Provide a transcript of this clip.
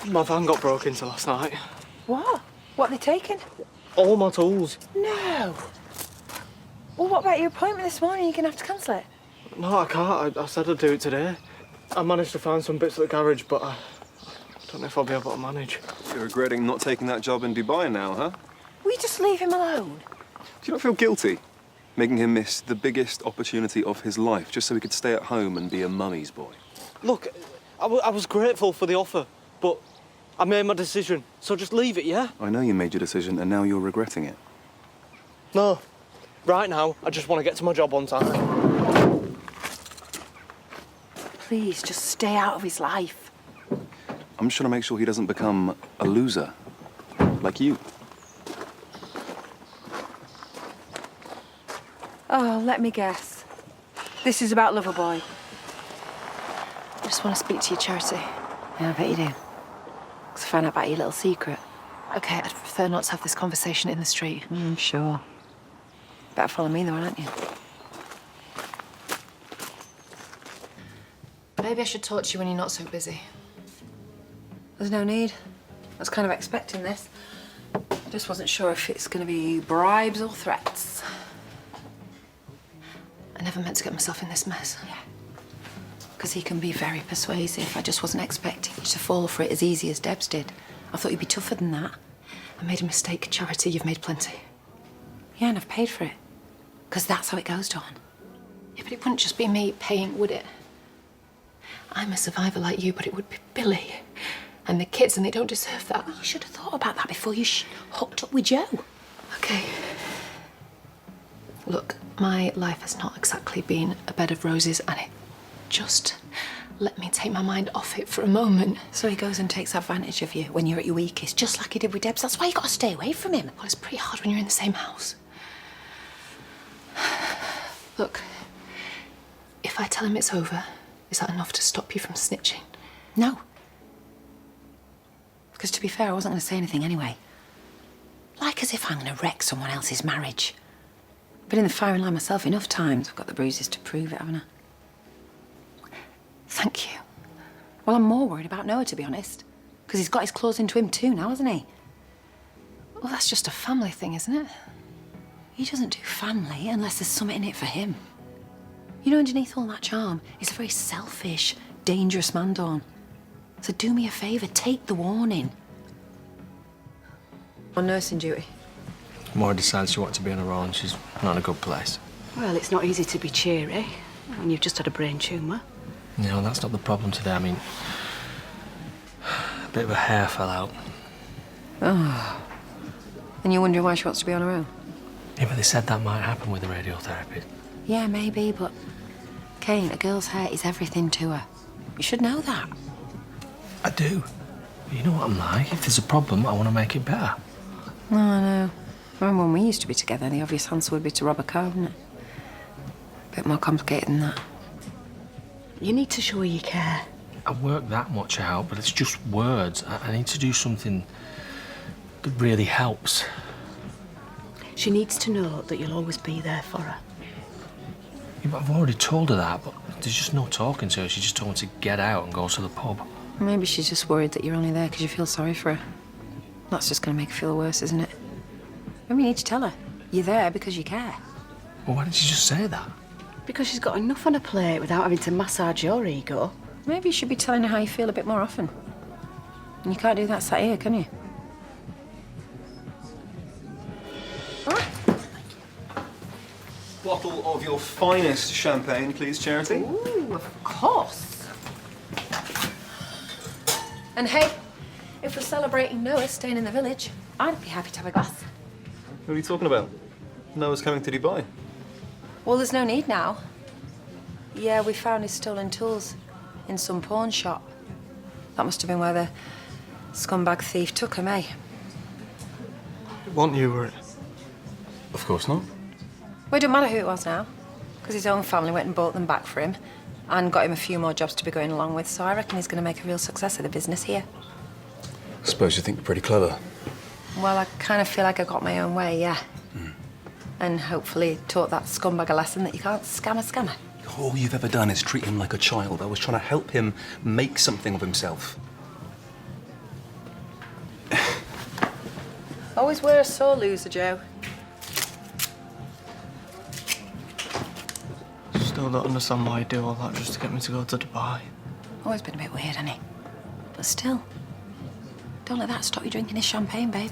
My van got broke into last night. What? What are they taking? All my tools. No. Well, what about your appointment this morning? You're going to have to cancel it. No, I can't. I said I'd do it today. I managed to find some bits at the garage, but I don't know if I'll be able to manage. You're regretting not taking that job in Dubai now, huh? Will you just leave him alone? Do you not feel guilty? Making him miss the biggest opportunity of his life just so he could stay at home and be a mummy's boy. Look, I was grateful for the offer, but I made my decision, so just leave it, yeah? I know you made your decision and now you're regretting it. No. Right now, I just want to get to my job on time. Please, just stay out of his life. I'm just trying to make sure he doesn't become a loser, like you. Oh, let me guess. This is about Loverboy. I just want to speak to your charity. Yeah, I bet you do. Because I found out about your little secret. Okay, I'd prefer not to have this conversation in the street. Sure. Better follow me though, aren't you? Maybe I should talk to you when you're not so busy. There's no need. I was kind of expecting this. I just wasn't sure if it's going to be bribes or threats. I never meant to get myself in this mess. Yeah. Because he can be very persuasive. I just wasn't expecting you to fall for it as easy as Debs did. I thought you'd be tougher than that. I made a mistake. Charity, you've made plenty. Yeah, and I've paid for it. Because that's how it goes, Dawn. Yeah, but it wouldn't just be me paying, would it? I'm a survivor like you, but it would be Billy and the kids, and they don't deserve that. You should have thought about that before you hooked up with Joe. Okay. Look, my life has not exactly been a bed of roses, and it just let me take my mind off it for a moment. So he goes and takes advantage of you when you're at your weakest, just like he did with Debs. That's why you got to stay away from him. Well, it's pretty hard when you're in the same house. Look, if I tell him it's over, is that enough to stop you from snitching? No. Because to be fair, I wasn't going to say anything anyway. Like as if I'm going to wreck someone else's marriage. Been in the firing line myself enough times. I've got the bruises to prove it, haven't I? Thank you. Well, I'm more worried about Noah, to be honest. Because he's got his claws into him too now, hasn't he? Well, that's just a family thing, isn't it? He doesn't do family unless there's something in it for him. You know, underneath all that charm, he's a very selfish, dangerous man, Dawn. So do me a favour, take the warning. On nursing duty. Maura decides she wants to be on her own. She's not in a good place. Well, it's not easy to be cheery when you've just had a brain tumour. No, that's not the problem today. I mean, a bit of a hair fell out. Oh. And you're wondering why she wants to be on her own? Yeah, but they said that might happen with the radiotherapy. Yeah, maybe, but... Kane, a girl's hair is everything to her. You should know that. I do. But you know what I'm like? If there's a problem, I want to make it better. Oh, I know. Remember when we used to be together, the obvious answer would be to rob a car, wouldn't it? A bit more complicated than that. You need to show you care. I work that much out, but it's just words. I need to do something that really helps. She needs to know that you'll always be there for her. Yeah, but I've already told her that, but there's just no talking to her. She just told me to get out and go to the pub. Maybe she's just worried that you're only there because you feel sorry for her. That's just going to make her feel worse, isn't it? Maybe you need to tell her. You're there because you care. Well, why didn't you just say that? Because she's got enough on her plate without having to massage your ego. Maybe you should be telling her how you feel a bit more often. And you can't do that sat here, can you? Bottle of your finest champagne, please, Charity. Ooh, of course. And hey, if we're celebrating Noah staying in the village, I'd be happy to have a glass. What are you talking about? Noah's coming to Dubai. Well, there's no need now. Yeah, we found his stolen tools in some pawn shop. That must have been where the scumbag thief took him, eh? It wasn't you, were it? Of course not. Well, it don't matter who it was now, because his own family went and bought them back for him and got him a few more jobs to be going along with, so I reckon he's going to make a real success of the business here. I suppose you think you're pretty clever. Well, I kind of feel like I got my own way, yeah. And hopefully taught that scumbag a lesson that you can't scam a scammer. All you've ever done is treat him like a child. I was trying to help him make something of himself. Always wear a sore loser, Joe. Still don't understand why you do all that just to get me to go to Dubai. Always been a bit weird, hasn't he? But still, don't let that stop you drinking his champagne, babe.